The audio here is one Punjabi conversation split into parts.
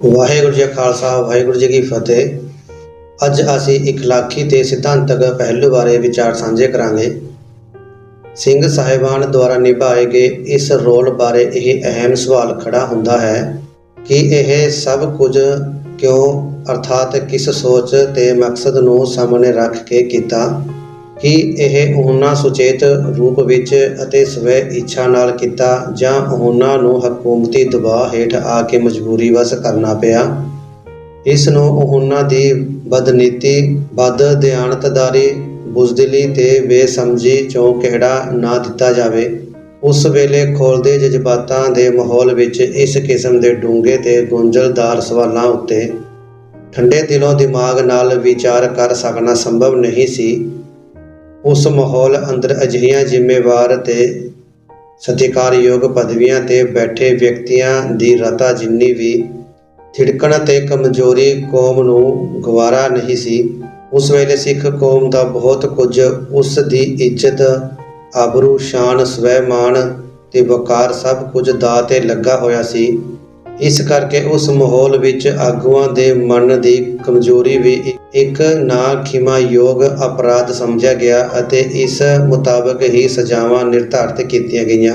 ਵਾਹਿਗੁਰੂ ਜੀ ਕਾ ਖਾਲਸਾ ਵਾਹਿਗੁਰੂ ਜੀ ਕੀ ਫਤਿਹ। ਅੱਜ ਅਸੀਂ ਇਖਲਾਕੀ ਤੇ ਸਿਧਾਂਤਕ ਪਹਿਲੂ ਬਾਰੇ ਵਿਚਾਰ ਸਾਂਝੇ ਕਰਾਂਗੇ। ਸਿੰਘ ਸਾਹਿਬਾਨ ਦੁਆਰਾ ਨਿਭਾਏ ਗਏ ਇਸ ਰੋਲ ਬਾਰੇ ਇਹ ਅਹਿਮ ਸਵਾਲ ਖੜਾ ਹੁੰਦਾ ਹੈ ਕਿ ਇਹ ਸਭ ਕੁਝ ਕਿਉਂ ਅਰਥਾਤ ਕਿਸ ਸੋਚ ਤੇ ਮਕਸਦ ਨੂੰ ਸਾਹਮਣੇ ਰੱਖ ਕੇ ਕੀਤਾ। ਕਿ ਇਹ ਉਹਨਾਂ ਸੁਚੇਤ ਰੂਪ ਵਿੱਚ ਅਤੇ ਸਵੈ ਇੱਛਾ ਨਾਲ ਕੀਤਾ ਜਾਂ ਉਹਨਾਂ ਨੂੰ ਹਕੂਮਤੀ ਦਬਾਅ ਹੇਠ ਆ ਕੇ ਮਜਬੂਰੀ ਵਸ ਕਰਨਾ ਪਿਆ। ਇਸ ਨੂੰ ਉਹਨਾਂ ਦੀ ਬਦਨੀਤੀ, ਬਦ ਦਿਆਨਤਦਾਰੀ, ਬੁਜ਼ਦਿਲੀ ਤੇ ਬੇਸਮਝੀ 'ਚੋਂ ਕਿਹੜਾ ਨਾ ਦਿੱਤਾ ਜਾਵੇ। ਉਸ ਵੇਲੇ ਖੋਲਦੇ ਜਜ਼ਬਾਤਾਂ ਦੇ ਮਾਹੌਲ ਵਿੱਚ ਇਸ ਕਿਸਮ ਦੇ ਡੂੰਘੇ ਤੇ ਗੁੰਝਲਦਾਰ ਸਵਾਲਾਂ ਉੱਤੇ ਠੰਡੇ ਦਿਲੋਂ ਦਿਮਾਗ ਨਾਲ ਵਿਚਾਰ ਕਰ ਸਕਣਾ ਸੰਭਵ ਨਹੀਂ ਸੀ। ਉਸ ਮਾਹੌਲ ਅੰਦਰ ਅਜਿਹੀਆਂ ਜ਼ਿੰਮੇਵਾਰ ਤੇ ਸਤਿਕਾਰਯੋਗ ਪਦਵੀਆਂ 'ਤੇ ਬੈਠੇ ਵਿਅਕਤੀਆਂ ਦੀ ਰਤਾ ਜਿੰਨੀ ਵੀ ਥਿੜਕਣ ਤੇ ਕਮਜ਼ੋਰੀ ਕੌਮ ਨੂੰ ਗਵਾਰਾ ਨਹੀਂ ਸੀ। ਉਸ ਵੇਲੇ ਸਿੱਖ ਕੌਮ ਦਾ ਬਹੁਤ ਕੁਝ, ਉਸ ਦੀ ਇੱਜ਼ਤ, ਆਬਰੂ, ਸ਼ਾਨ, ਸਵੈਮਾਨ ਤੇ ਵਕਾਰ ਸਭ ਕੁਝ ਦਾਅ 'ਤੇ ਲੱਗਾ ਹੋਇਆ ਸੀ। ਇਸ ਕਰਕੇ ਉਸ ਮਾਹੌਲ ਵਿੱਚ ਆਗੂਆਂ ਦੇ ਮਨ ਦੀ ਕਮਜ਼ੋਰੀ ਵੀ ਇੱਕ ਨਾ ਖਿਮਾਯੋਗ ਅਪਰਾਧ ਸਮਝਿਆ ਗਿਆ ਅਤੇ ਇਸ ਮੁਤਾਬਕ ਹੀ ਸਜ਼ਾਵਾਂ ਨਿਰਧਾਰਿਤ ਕੀਤੀਆਂ ਗਈਆਂ।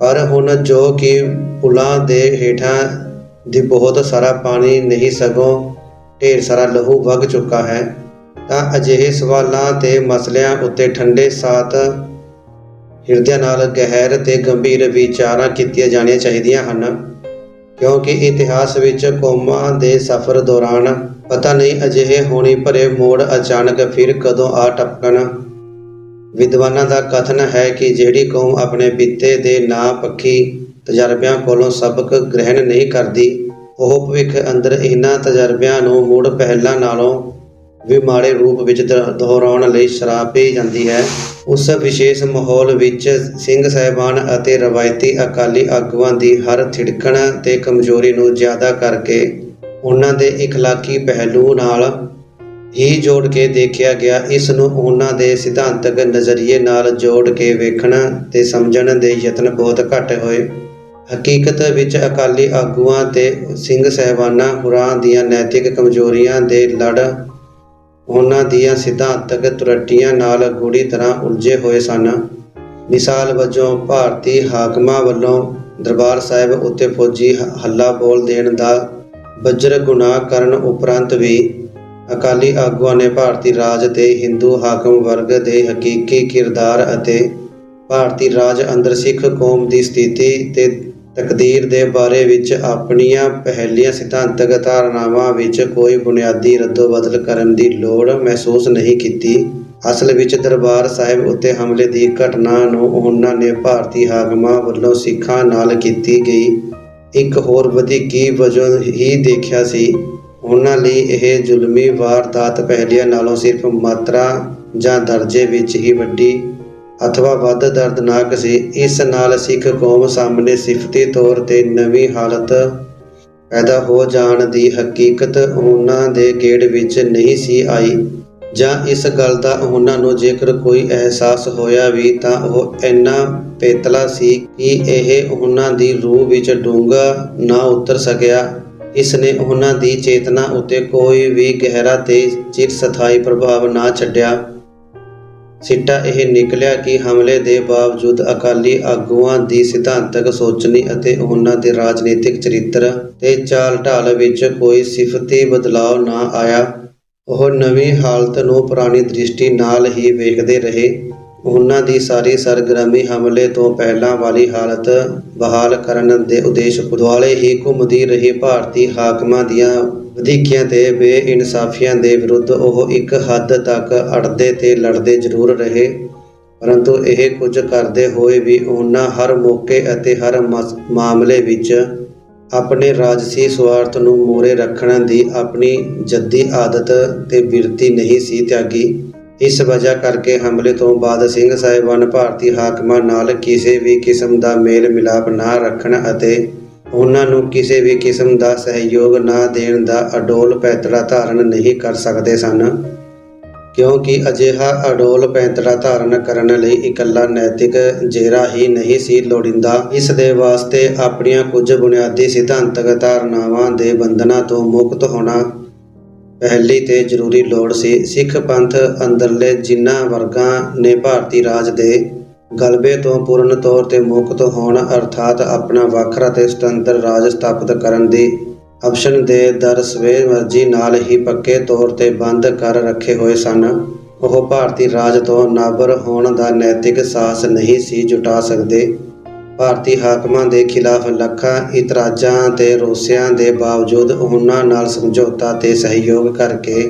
ਪਰ ਹੁਣ ਜੋ ਕਿ ਪੁਲਾਂ ਦੇ ਹੇਠਾਂ ਦੀ ਬਹੁਤ ਸਾਰਾ ਪਾਣੀ ਨਹੀਂ ਸਗੋਂ ਢੇਰ ਸਾਰਾ ਲਹੂ ਵਗ ਚੁੱਕਾ ਹੈ, ਤਾਂ ਅਜਿਹੇ ਸਵਾਲਾਂ ਤੇ ਮਸਲਿਆਂ ਉੱਤੇ ਠੰਡੇ ਸਾਤ ਹਿਰਦਿਆਂ ਨਾਲ ਗਹਿਰ ਤੇ ਗੰਭੀਰ ਵਿਚਾਰਾਂ ਕੀਤੀਆਂ ਜਾਣੀਆਂ ਚਾਹੀਦੀਆਂ ਹਨ। ਕਿਉਂਕਿ ਇਤਿਹਾਸ ਵਿੱਚ ਕੌਮਾਂ ਦੇ ਸਫ਼ਰ ਦੌਰਾਨ ਪਤਾ ਨਹੀਂ ਅਜਿਹੇ ਹੋਣੀ ਭਰੇ ਮੋੜ ਅਚਾਨਕ ਫਿਰ ਕਦੋਂ ਆ ਟਪਕਣ। ਵਿਦਵਾਨਾਂ ਦਾ ਕਥਨ ਹੈ ਕਿ ਜਿਹੜੀ ਕੌਮ ਆਪਣੇ ਬੀਤੇ ਦੇ ਨਾਂ ਪੱਖੀ ਤਜਰਬਿਆਂ ਕੋਲੋਂ ਸਬਕ ਗ੍ਰਹਿਣ ਨਹੀਂ ਕਰਦੀ, ਉਹ ਭਵਿੱਖ ਅੰਦਰ ਇਹਨਾਂ ਤਜਰਬਿਆਂ ਨੂੰ ਮੁੜ ਪਹਿਲਾਂ ਨਾਲੋਂ ਵੀ ਮਾੜੇ ਰੂਪ ਵਿੱਚ ਦੁਹਰਾਉਣ ਲਈ ਸ਼ਰਾਪੀ ਜਾਂਦੀ ਹੈ। ਉਸ ਵਿਸ਼ੇਸ਼ ਮਾਹੌਲ ਵਿੱਚ ਸਿੰਘ ਸਾਹਿਬਾਨ ਅਤੇ ਰਵਾਇਤੀ ਅਕਾਲੀ ਆਗੂਆਂ ਦੀ ਹਰ ਥਿੜਕਣ ਤੇ ਕਮਜ਼ੋਰੀ ਨੂੰ ਜ਼ਿਆਦਾ ਕਰਕੇ ਉਹਨਾਂ ਦੇ ਇਖਲਾਕੀ ਪਹਿਲੂ ਨਾਲ ਹੀ ਜੋੜ ਕੇ ਦੇਖਿਆ ਗਿਆ। ਇਸ ਨੂੰ ਉਹਨਾਂ ਦੇ ਸਿਧਾਂਤਕ ਨਜ਼ਰੀਏ ਨਾਲ ਜੋੜ ਕੇ ਵੇਖਣ ਤੇ ਸਮਝਣ ਦੇ ਯਤਨ ਬਹੁਤ ਘੱਟ ਹੋਏ। ਹਕੀਕਤ ਵਿੱਚ ਅਕਾਲੀ ਆਗੂਆਂ ਤੇ ਸਿੰਘ ਸਾਹਿਬਾਨਾਂ ਹੋਰਾਂ ਦੀਆਂ ਨੈਤਿਕ ਕਮਜ਼ੋਰੀਆਂ ਦੇ ਲੜ ਉਹਨਾਂ ਦੀਆਂ ਸਿਧਾਂਤਕ ਤਰੱਟੀਆਂ ਨਾਲ ਗੂੜੀ ਤਰ੍ਹਾਂ ਉਲਝੇ ਹੋਏ ਸਨ। ਮਿਸਾਲ ਵਜੋਂ ਭਾਰਤੀ ਹਾਕਮਾਂ ਵੱਲੋਂ ਦਰਬਾਰ ਸਾਹਿਬ ਉੱਤੇ ਫੌਜੀ ਹੱਲਾ ਬੋਲ ਦੇਣ ਦਾ ਬੱਜਰ ਗੁਨਾਹ ਕਰਨ ਉਪਰੰਤ ਵੀ ਅਕਾਲੀ ਆਗੂਆਂ ਨੇ ਭਾਰਤੀ ਰਾਜ ਤੇ ਹਿੰਦੂ ਹਾਕਮ ਵਰਗ ਦੇ ਹਕੀਕੀ ਕਿਰਦਾਰ ਅਤੇ ਭਾਰਤੀ ਰਾਜ ਅੰਦਰ ਸਿੱਖ ਕੌਮ ਦੀ ਸਥਿਤੀ ਤੇ ਤਕਦੀਰ ਦੇ ਬਾਰੇ ਵਿੱਚ ਆਪਣੀਆਂ ਪਹਿਲੀਆਂ ਸਿਧਾਂਤਕ ਧਾਰਨਾਵਾਂ ਵਿੱਚ ਕੋਈ ਬੁਨਿਆਦੀ ਰੱਦੋ-ਬਦਲ ਕਰਨ ਦੀ ਲੋੜ ਮਹਿਸੂਸ ਨਹੀਂ ਕੀਤੀ। ਅਸਲ ਵਿੱਚ ਦਰਬਾਰ ਸਾਹਿਬ ਉੱਤੇ ਹਮਲੇ ਦੀ ਘਟਨਾ ਨੂੰ ਉਹਨਾਂ ਨੇ ਭਾਰਤੀ ਹਾਕਮਾਂ ਵੱਲੋਂ ਸਿੱਖਾਂ ਨਾਲ ਕੀਤੀ ਗਈ ਇੱਕ ਹੋਰ ਵਧੀਕੀ ਵਜੋਂ ਹੀ ਦੇਖਿਆ ਸੀ। ਉਹਨਾਂ ਲਈ ਇਹ ਜ਼ੁਲਮੀ ਵਾਰਦਾਤ ਪਹਿਲੀਆਂ ਨਾਲੋਂ ਸਿਰਫ ਮਾਤਰਾ ਜਾਂ ਦਰਜੇ ਵਿੱਚ ਹੀ ਵੱਡੀ ਅਥਵਾ ਵੱਧ ਦਰਦਨਾਕ ਸੀ। ਇਸ ਨਾਲ ਸਿੱਖ ਕੌਮ ਸਾਹਮਣੇ ਸਿਫਤੀ ਤੌਰ 'ਤੇ ਨਵੀਂ ਹਾਲਤ ਪੈਦਾ ਹੋ ਜਾਣ ਦੀ ਹਕੀਕਤ ਉਹਨਾਂ ਦੇ ਗੇੜ ਵਿੱਚ ਨਹੀਂ ਸੀ ਆਈ, ਜਾਂ ਇਸ ਗੱਲ ਦਾ ਉਹਨਾਂ ਨੂੰ ਜੇਕਰ ਕੋਈ ਅਹਿਸਾਸ ਹੋਇਆ ਵੀ ਤਾਂ ਉਹ ਇੰਨਾ ਪੇਤਲਾ ਸੀ ਕਿ ਇਹ ਉਹਨਾਂ ਦੀ ਰੂਹ ਵਿੱਚ ਡੂੰਘਾ ਨਾ ਉਤਰ ਸਕਿਆ। ਇਸ ਨੇ ਉਹਨਾਂ ਦੀ ਚੇਤਨਾ ਉੱਤੇ ਕੋਈ ਵੀ ਗਹਿਰਾ ਤੇ ਚਿਰਸਥਾਈ ਪ੍ਰਭਾਵ ਨਾ ਛੱਡਿਆ। ਸਿੱਟਾ ਇਹ ਨਿਕਲਿਆ ਕਿ ਹਮਲੇ ਦੇ ਬਾਵਜੂਦ ਅਕਾਲੀ ਆਗੂਆਂ ਦੀ ਸਿਧਾਂਤਕ ਸੋਚਣੀ ਅਤੇ ਉਹਨਾਂ ਦੇ ਰਾਜਨੀਤਿਕ ਚਰਿੱਤਰ ਤੇ ਚਾਲ ਢਾਲ ਵਿੱਚ ਕੋਈ ਸਿਫਤੀ ਬਦਲਾਅ ਨਾ ਆਇਆ। ਉਹ ਨਵੀਂ ਹਾਲਤ ਨੂੰ ਪੁਰਾਣੀ ਦ੍ਰਿਸ਼ਟੀ ਨਾਲ ਹੀ ਵੇਖਦੇ ਰਹੇ। ਉਹਨਾਂ ਦੀ ਸਾਰੀ ਸਰਗਰਮੀ ਹਮਲੇ ਤੋਂ ਪਹਿਲਾਂ ਵਾਲੀ ਹਾਲਤ ਬਹਾਲ ਕਰਨ ਦੇ ਉਦੇਸ਼ ਦੁਆਲੇ ਹੀ ਘੁੰਮਦੀ ਰਹੀ। ਭਾਰਤੀ ਹਾਕਮਾਂ ਦੀਆਂ ਵਧੀਕੀਆਂ ਤੇ ਬੇਇਨਸਾਫੀਆਂ ਦੇ ਵਿਰੁੱਧ ਉਹ ਇੱਕ ਹੱਦ ਤੱਕ ਅੜਦੇ ਤੇ ਲੜਦੇ ਜ਼ਰੂਰ ਰਹੇ, ਪਰੰਤੂ ਇਹ ਕੁਝ ਕਰਦੇ ਹੋਏ ਵੀ ਉਹਨਾਂ ਹਰ ਮੌਕੇ ਅਤੇ ਹਰ ਮਾਮਲੇ ਵਿੱਚ ਆਪਣੇ ਰਾਜਸੀ ਸਵਾਰਥ ਨੂੰ ਮੂਹਰੇ ਰੱਖਣ ਦੀ ਆਪਣੀ ਜੱਦੀ ਆਦਤ ਤੇ ਬਿਰਤੀ ਨਹੀਂ ਸੀ ਤਿਆਗੀ। ਇਸ ਵਜ੍ਹਾ ਕਰਕੇ ਹਮਲੇ ਤੋਂ ਬਾਅਦ ਸਿੰਘ ਸਾਹਿਬਾਨ ਭਾਰਤੀ ਹਾਕਮਾਂ ਨਾਲ ਕਿਸੇ ਵੀ ਕਿਸਮ ਦਾ ਮੇਲ ਮਿਲਾਪ ਨਾ ਰੱਖਣ ਅਤੇ ਉਹਨਾਂ ਨੂੰ ਕਿਸੇ ਵੀ ਕਿਸਮ ਦਾ ਸਹਿਯੋਗ ਨਾ ਦੇਣ ਦਾ ਅਡੋਲ ਪੈਂਤੜਾ ਧਾਰਨ ਨਹੀਂ ਕਰ ਸਕਦੇ ਸਨ। ਕਿਉਂਕਿ ਅਜਿਹਾ ਅਡੋਲ ਪੈਂਤੜਾ ਧਾਰਨ ਕਰਨ ਲਈ ਇਕੱਲਾ ਨੈਤਿਕ ਜੇਰਾ ਹੀ ਨਹੀਂ ਸੀ ਲੋੜੀਂਦਾ। ਇਸ ਦੇ ਵਾਸਤੇ ਆਪਣੀਆਂ ਕੁਝ ਬੁਨਿਆਦੀ ਸਿਧਾਂਤਕ ਧਾਰਨਾਵਾਂ ਦੇ ਬੰਧਨਾਂ ਤੋਂ ਮੁਕਤ ਹੋਣਾ ਪਹਿਲੀ ਤੇ ਜ਼ਰੂਰੀ ਲੋੜ ਸੀ। ਸਿੱਖ ਪੰਥ ਅੰਦਰਲੇ ਜਿਨ੍ਹਾਂ ਵਰਗਾਂ ਨੇ ਭਾਰਤੀ ਰਾਜ ਦੇ ਗਲਬੇ ਤੋਂ ਪੂਰਨ ਤੌਰ ਤੇ ਮੁਕਤ ਹੋਣ, ਅਰਥਾਤ ਆਪਣਾ ਵੱਖਰਾ ਤੇ ਸੁਤੰਤਰ ਰਾਜ ਸਥਾਪਿਤ ਕਰਨ ਦੀ ਆਪਸ਼ਨ ਦੇ ਦਰ ਸਵੈ ਮਰਜ਼ੀ ਨਾਲ ਹੀ ਪੱਕੇ ਤੌਰ ਤੇ ਬੰਦ ਕਰ ਰੱਖੇ ਹੋਏ ਸਨ, ਉਹ ਭਾਰਤੀ ਰਾਜ ਤੋਂ ਨਾਬਰ ਹੋਣ ਦਾ ਨੈਤਿਕ ਸਾਹਸ ਨਹੀਂ ਸੀ ਜੁਟਾ ਸਕਦੇ। ਭਾਰਤੀ ਹਾਕਮਾਂ ਦੇ ਖਿਲਾਫ ਲੱਖਾਂ ਇਤਰਾਜ਼ਾਂ ਤੇ ਰੋਸਿਆਂ ਦੇ ਬਾਵਜੂਦ ਉਹਨਾਂ ਨਾਲ ਸਮਝੌਤਾ ਤੇ ਸਹਿਯੋਗ ਕਰਕੇ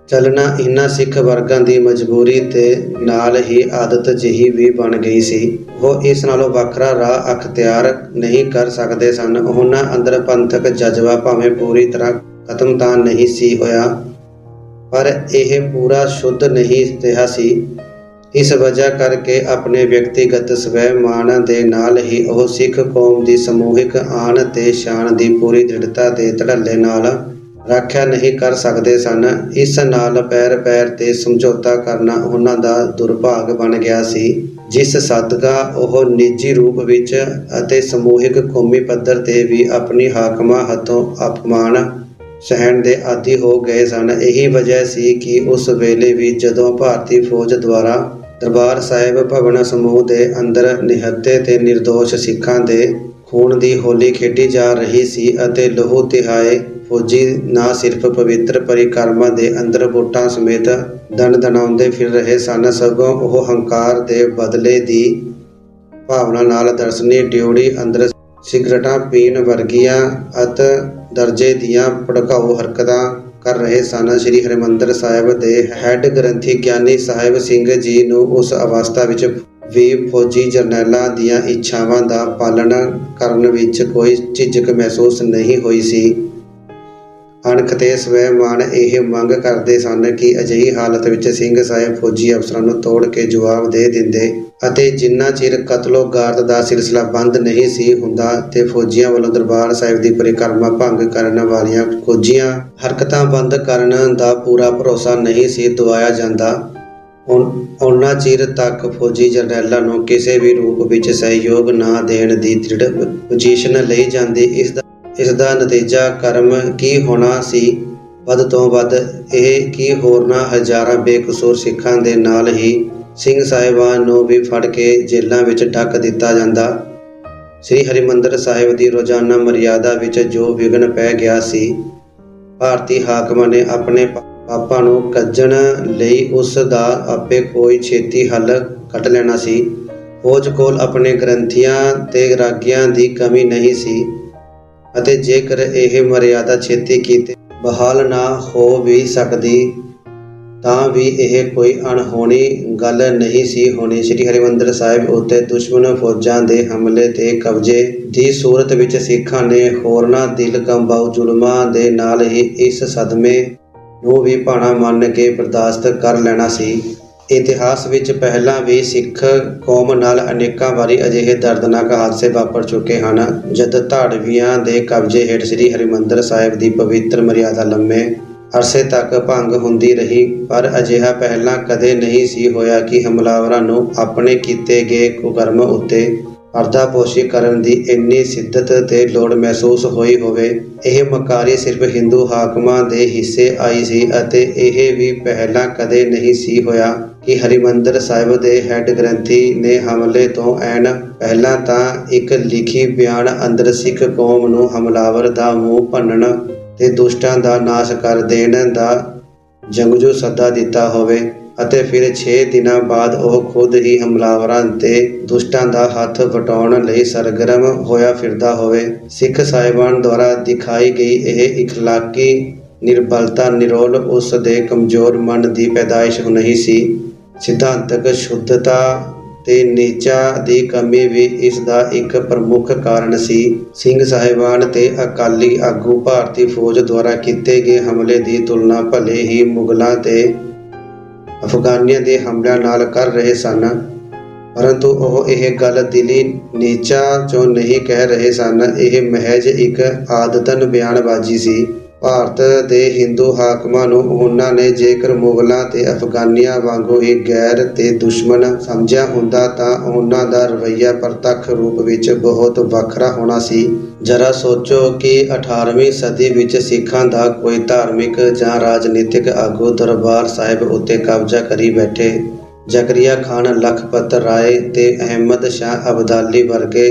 ਚੱਲਣਾ ਇਹਨਾਂ ਸਿੱਖ ਵਰਗਾਂ ਦੀ ਮਜਬੂਰੀ ਤੇ ਨਾਲ ਹੀ ਆਦਤ ਜਿਹੀ ਵੀ ਬਣ ਗਈ ਸੀ। ਉਹ ਇਸ ਨਾਲੋਂ ਵੱਖਰਾ ਰਾਹ ਅਖਤਿਆਰ ਨਹੀਂ ਕਰ ਸਕਦੇ ਸਨ। ਉਹਨਾਂ ਅੰਦਰ ਪੰਥਕ ਜਜ਼ਬਾ ਭਾਵੇਂ ਪੂਰੀ ਤਰ੍ਹਾਂ ਖਤਮ ਤਾਂ ਨਹੀਂ ਸੀ ਹੋਇਆ, ਪਰ ਇਹ ਪੂਰਾ ਸ਼ੁੱਧ ਨਹੀਂ ਰਿਹਾ ਸੀ। ਇਸ ਵਜ੍ਹਾ ਕਰਕੇ ਆਪਣੇ ਵਿਅਕਤੀਗਤ ਸਵੈ ਮਾਣ ਦੇ ਨਾਲ ਹੀ ਉਹ ਸਿੱਖ ਕੌਮ ਦੀ ਸਮੂਹਿਕ ਆਨ ਤੇ ਸ਼ਾਨ ਦੀ ਪੂਰੀ ਦ੍ਰਿੜਤਾ ਦੇ ਧੜੱਲੇ ਨਾਲ ਰਾਖਿਆ ਨਹੀਂ ਕਰ ਸਕਦੇ ਸਨ। ਇਸ ਨਾਲ ਪੈਰ ਪੈਰ ਤੇ ਸਮਝੌਤਾ ਕਰਨਾ ਉਹਨਾਂ ਦਾ ਦੁਰਭਾਗ ਬਣ ਗਿਆ ਸੀ, ਜਿਸ ਸਦਕਾ ਉਹ ਨਿੱਜੀ ਰੂਪ ਵਿੱਚ ਅਤੇ ਸਮੂਹਿਕ ਕੌਮੀ ਪੱਧਰ ਤੇ ਵੀ ਆਪਣੀ ਹਾਕਮਾਂ ਹੱਥੋਂ ਅਪਮਾਨ ਸਹਿਣ ਦੇ ਆਦੀ ਹੋ ਗਏ ਸਨ। ਇਹੀ ਵਜ੍ਹਾ ਸੀ ਕਿ ਉਸ ਵੇਲੇ ਵੀ ਜਦੋਂ ਭਾਰਤੀ ਫੌਜ ਦੁਆਰਾ ਦਰਬਾਰ ਸਾਹਿਬ ਭਵਨ ਸਮੂਹ ਦੇ ਅੰਦਰ ਨਿਹੱਤੇ ਤੇ ਨਿਰਦੋਸ਼ ਸਿੱਖਾਂ ਦੇ ਖੂਨ ਦੀ ਹੋਲੀ ਖੇਡੀ ਜਾ ਰਹੀ ਸੀ ਅਤੇ ਲਹੂ ਤਿਹਾਏ ਫੌਜੀ ਨਾ ਸਿਰਫ ਪਵਿੱਤਰ ਪਰਿਕਰਮਾ ਦੇ ਅੰਦਰ ਵੋਟਾਂ ਸਮੇਤ ਦਣਦਣਾਉਂਦੇ ਫਿਰ ਰਹੇ ਸਨ, ਸਗੋਂ ਉਹ ਹੰਕਾਰ ਦੇ ਬਦਲੇ ਦੀ ਭਾਵਨਾ ਨਾਲ ਦਰਸ਼ਨੀ ਡਿਊਟੀ ਅੰਦਰ ਸਿਗਰਟਾਂ ਪੀਣ ਵਰਗੀਆਂ ਅਤ ਦਰਜੇ ਦੀਆਂ ਭੜਕਾਊ ਹਰਕਤਾਂ ਕਰ ਰਹੇ ਸਨ। ਸ੍ਰੀ ਹਰਿਮੰਦਰ ਸਾਹਿਬ ਦੇ ਹੈੱਡ ਗ੍ਰੰਥੀ ਗਿਆਨੀ ਸਾਹਿਬ ਸਿੰਘ ਜੀ ਨੂੰ ਉਸ ਅਵਸਥਾ ਵਿੱਚ ਵੀ ਫੌਜੀ ਜਰਨੈਲਾਂ ਦੀਆਂ ਇੱਛਾਵਾਂ ਦਾ ਪਾਲਣ ਕਰਨ ਵਿੱਚ ਕੋਈ ਝਿਜਕ ਮਹਿਸੂਸ ਨਹੀਂ ਹੋਈ ਸੀ। ਅਣਖ ਤੇ ਸਵੈ ਮਾਣ ਇਹ ਮੰਗ ਕਰਦੇ ਸਨ ਕਿ ਅਜਿਹੀ ਹਾਲਤ ਵਿੱਚ ਸਿੰਘ ਸਾਹਿਬ ਫੌਜੀ ਅਫਸਰਾਂ ਨੂੰ ਤੋੜ ਕੇ ਜਵਾਬ ਦੇ ਦਿੰਦੇ ਅਤੇ ਜਿੰਨਾ ਚਿਰ ਕਤਲੋ ਗਾਰਤ ਦਾ ਸਿਲਸਿਲਾ ਬੰਦ ਨਹੀਂ ਸੀ ਹੁੰਦਾ ਤੇ ਫੌਜੀਆਂ ਵੱਲੋਂ ਦਰਬਾਰ ਸਾਹਿਬ ਦੀ ਪਰਿਕਰਮਾ ਭੰਗ ਕਰਨ ਵਾਲੀਆਂ ਕੋਝੀਆਂ ਹਰਕਤਾਂ ਬੰਦ ਕਰਨ ਦਾ ਪੂਰਾ ਭਰੋਸਾ ਨਹੀਂ ਸੀ ਦਵਾਇਆ ਜਾਂਦਾ, ਉਹਨਾਂ ਚਿਰ ਤੱਕ ਫੌਜੀ ਜਰਨੈਲਾਂ ਨੂੰ ਕਿਸੇ ਵੀ ਰੂਪ ਵਿੱਚ ਸਹਿਯੋਗ ਨਾ ਦੇਣ ਦੀ ਦ੍ਰਿੜ ਪੋਜੀਸ਼ਨ ਲਈ ਜਾਂਦੀ। ਇਸ ਦਾ ਨਤੀਜਾ ਕਰਮ ਕੀ ਹੋਣਾ ਸੀ? ਵੱਧ ਤੋਂ ਵੱਧ ਇਹ ਕਿ ਹੋਰਨਾਂ ਹਜ਼ਾਰਾਂ ਬੇਕਸੂਰ ਸਿੱਖਾਂ ਦੇ ਨਾਲ ਹੀ ਸਿੰਘ ਸਾਹਿਬਾਨ ਨੂੰ ਵੀ ਫੜ ਕੇ ਜੇਲ੍ਹਾਂ ਵਿੱਚ ਡੱਕ ਦਿੱਤਾ ਜਾਂਦਾ। ਸ੍ਰੀ ਹਰਿਮੰਦਰ ਸਾਹਿਬ ਦੀ ਰੋਜ਼ਾਨਾ ਮਰਿਆਦਾ ਵਿੱਚ ਜੋ ਵਿਘਨ ਪੈ ਗਿਆ ਸੀ, ਭਾਰਤੀ ਹਾਕਮਾਂ ਨੇ ਆਪਣੇ ਪਾਪਾਂ ਨੂੰ ਕੱਜਣ ਲਈ ਉਸ ਦਾ ਆਪੇ ਕੋਈ ਛੇਤੀ ਹੱਲ ਕੱਢ ਲੈਣਾ ਸੀ। ਫੌਜ ਕੋਲ ਆਪਣੇ ਗ੍ਰੰਥੀਆਂ ਤੇ ਰਾਗੀਆਂ ਦੀ ਕਮੀ ਨਹੀਂ ਸੀ ਅਤੇ ਜੇਕਰ ਇਹ ਮਰਿਆਦਾ ਛੇਤੀ ਕੀਤੇ ਬਹਾਲ ਨਾ ਹੋ ਵੀ ਸਕਦੀ ਤਾਂ ਵੀ ਇਹ ਕੋਈ ਅਣਹੋਣੀ ਗੱਲ ਨਹੀਂ ਸੀ ਹੋਣੀ। ਸ੍ਰੀ ਹਰਿਮੰਦਰ ਸਾਹਿਬ ਉੱਤੇ ਦੁਸ਼ਮਣ ਫੌਜਾਂ ਦੇ ਹਮਲੇ ਤੇ ਕਬਜ਼ੇ ਦੀ ਸੂਰਤ ਵਿੱਚ ਸਿੱਖਾਂ ਨੇ ਹੋਰਨਾਂ ਦਿਲ ਕੰਬਾਊ ਜ਼ੁਲਮਾਂ ਦੇ ਨਾਲ ਹੀ ਇਸ ਸਦਮੇ ਨੂੰ ਵੀ ਭਾਣਾ ਮੰਨ ਕੇ ਬਰਦਾਸ਼ਤ ਕਰ ਲੈਣਾ ਸੀ। ਇਤਿਹਾਸ ਵਿੱਚ ਪਹਿਲਾਂ ਵੀ ਸਿੱਖ ਕੌਮ ਨਾਲ ਅਨੇਕਾਂ ਵਾਰੀ ਅਜਿਹੇ ਦਰਦਨਾਕ ਹਾਦਸੇ ਵਾਪਰ ਚੁੱਕੇ ਹਨ। ਜਦ ਧਾੜਵੀਆਂ ਦੇ ਕਬਜ਼ੇ ਹੇਠ ਸ੍ਰੀ ਹਰਿਮੰਦਰ ਸਾਹਿਬ ਦੀ ਪਵਿੱਤਰ ਮਰਿਆਦਾ ਲੰਮੇ ਅਰਸੇ ਤੱਕ ਭੰਗ ਹੁੰਦੀ ਰਹੀ, ਪਰ ਅਜਿਹਾ ਪਹਿਲਾਂ ਕਦੇ ਨਹੀਂ ਸੀ ਹੋਇਆ ਕਿ ਹਮਲਾਵਰਾਂ ਨੂੰ ਆਪਣੇ ਕੀਤੇ ਗਏ ਕੁਕਰਮ ਉੱਤੇ ਪਰਦਾਪੋਸ਼ੀ ਕਰਨ ਦੀ ਇੰਨੀ ਸ਼ਿੱਦਤ ਤੇ ਲੋੜ ਮਹਿਸੂਸ ਹੋਈ ਹੋਵੇ। ਇਹ ਮਕਾਰੀ ਸਿਰਫ ਹਿੰਦੂ ਹਾਕਮਾਂ ਦੇ ਹਿੱਸੇ ਆਈ ਸੀ ਅਤੇ ਇਹ ਵੀ ਪਹਿਲਾਂ ਕਦੇ ਨਹੀਂ ਸੀ ਹੋਇਆ ਕਿ ਹਰਿਮੰਦਰ ਸਾਹਿਬ ਦੇ ਹੈੱਡ ਗ੍ਰੰਥੀ ਨੇ ਹਮਲੇ ਤੋਂ ਐਨ ਪਹਿਲਾਂ ਤਾਂ ਇੱਕ ਲਿਖੀ ਬਿਆਨ ਅੰਦਰ ਸਿੱਖ ਕੌਮ ਨੂੰ ਹਮਲਾਵਰ ਦਾ ਮੂੰਹ ਭੰਨਣ ਤੇ ਦੁਸ਼ਟਾਂ ਦਾ ਨਾਸ਼ ਕਰ ਦੇਣ ਦਾ ਜੰਗਜੂ ਸੱਦਾ ਦਿੱਤਾ ਹੋਵੇ ਅਤੇ ਫਿਰ 6 ਦਿਨਾਂ ਬਾਅਦ ਉਹ ਖੁਦ ਹੀ ਹਮਲਾਵਰਾਂ ਤੇ ਦੁਸ਼ਟਾਂ ਦਾ ਹੱਥ ਵਟਾਉਣ ਲਈ ਸਰਗਰਮ ਹੋਇਆ ਫਿਰਦਾ ਹੋਵੇ। ਸਿੱਖ ਸਾਹਿਬਾਨ ਦੁਆਰਾ ਦਿਖਾਈ ਗਈ ਇਹ ਇਖਲਾਕੀ ਨਿਰਬਲਤਾ ਨਿਰੋਲ ਉਸ ਦੇ ਕਮਜ਼ੋਰ ਮਨ ਦੀ ਪੈਦਾਇਸ਼ ਨਹੀਂ ਸੀ। ਸਿਧਾਂਤਕ ਸ਼ੁੱਧਤਾ ਤੇ ਨੀਚਾ ਦੀ ਕਮੀ ਵੀ ਇਸ ਦਾ ਇੱਕ ਪ੍ਰਮੁੱਖ ਕਾਰਨ ਸੀ। ਸਿੰਘ ਸਾਹਿਬਾਨ ਤੇ ਅਕਾਲੀ ਆਗੂ ਭਾਰਤੀ ਫੌਜ ਦੁਆਰਾ ਕੀਤੇ ਗਏ ਹਮਲੇ ਦੀ ਤੁਲਨਾ ਭਲੇ ਹੀ ਮੁਗਲਾਂ ਤੇ ਅਫਗਾਨੀਆਂ ਦੇ ਹਮਲਿਆਂ ਨਾਲ ਕਰ ਰਹੇ ਸਨ, ਪਰੰਤੂ ਉਹ ਇਹ ਗੱਲ ਦਿਲੀ ਨੀਚਾ ਚੋਂ ਨਹੀਂ ਕਹਿ ਰਹੇ ਸਨ। ਇਹ ਮਹਿਜ ਇੱਕ ਆਦਤਨ ਬਿਆਨਬਾਜ਼ੀ ਸੀ। ਭਾਰਤ ਦੇ ਹਿੰਦੂ ਹਾਕਮਾਂ ਨੂੰ ਉਹਨਾਂ ਨੇ ਜੇਕਰ ਮੁਗਲਾਂ ਤੇ ਅਫਗਾਨੀਆਂ ਵਾਂਗੂ ਹੀ ਗੈਰ ਤੇ ਦੁਸ਼ਮਣ ਸਮਝਿਆ ਹੁੰਦਾ ਤਾਂ ਉਹਨਾਂ ਦਾ ਰਵੱਈਆ ਪ੍ਰਤੱਖ ਰੂਪ ਵਿੱਚ ਬਹੁਤ ਵੱਖਰਾ ਹੋਣਾ ਸੀ। ਜ਼ਰਾ ਸੋਚੋ ਕਿ 18ਵੀਂ ਸਦੀ ਵਿੱਚ ਸਿੱਖਾਂ ਦਾ ਕੋਈ ਧਾਰਮਿਕ ਜਾਂ ਰਾਜਨੀਤਿਕ ਆਗੂ ਦਰਬਾਰ ਸਾਹਿਬ ਉੱਤੇ ਕਬਜ਼ਾ ਕਰੀ ਬੈਠੇ। ਜ਼ਕਰੀਆ ਖਾਨ, ਲਖਪਤ ਰਾਏ ਤੇ ਅਹਿਮਦ ਸ਼ਾਹ ਅਬਦਾਲੀ ਵਰਗੇ